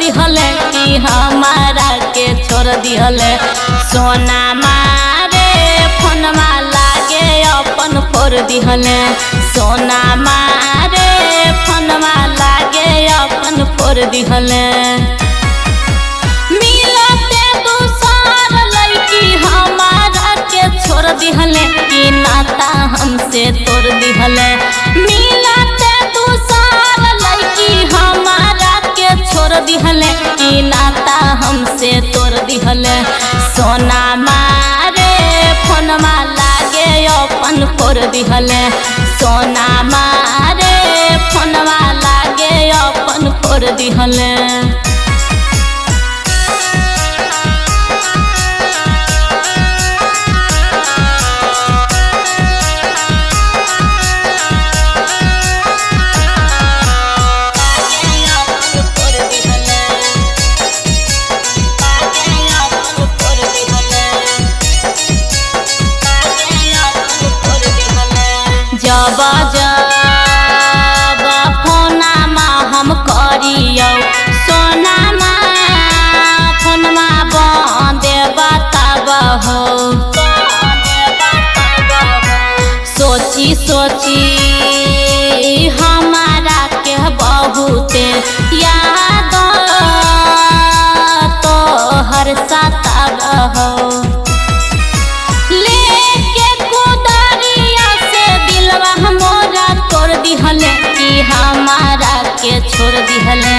दिहले कि हमारा के छोड़ दिहले। सोना मारे फोनमा लागे अपन फोड़ दिहले। सोना मारे फोनमा लागे अपन फोड़ दिहले। मिलते दूसर लड़की हमारा के छोड़ दिहले कि नाता हमसे तोड़ दिहले। मिलते दूसर लड़की हमारा के छोड़ दिहले कि नाता हमसे तोड़ दिहले। सोना मारे फोनमा लागे अपन फोड़ दिहले। सोना मारे फोनमा लागे अपन फोड़ दिहले। जब जब फोनमा हम करियो सोनामा फोनमा बंदे बताब हो। सोची सोची हमारा के बहुते याद तो हर सताब हो। हमारा के छोड़ दिहले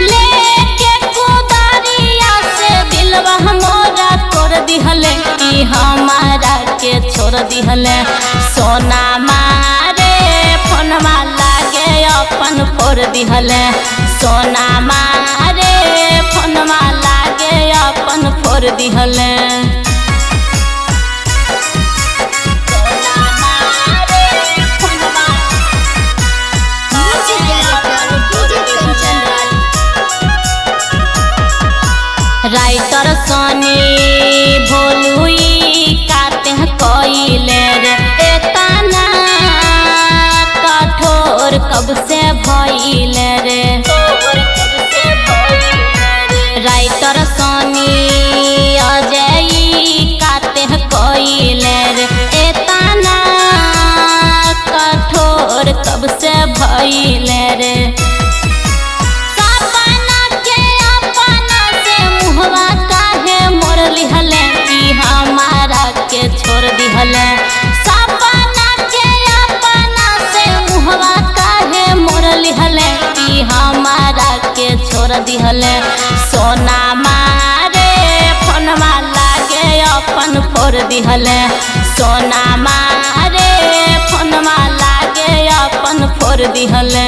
लेके कुदारिया से दिलवा मोरा तोड़ दिहले कि हमारा के छोड़ दिहले। सोना मारे फोनमा लागे अपन फोड़ दिहले। सोना मारे फोनमा लागे अपन फोड़ दिहले। राइटर सनी भोलुई काते कोइले रे एतना कठोर कब से भइले रे। राइटर सनी अजय काते कोइले रे एतना कठोर कब से भइले रे। छोड़ दिहले सपना के अपना से मुहवा काहे मोर लिहले कि हमारा के छोड़ दिहले। सोना मारे फोनमा लागे अपन फोड़ दिहले। सोना मारे फोनमा लागे अपन फोड़ दिहले।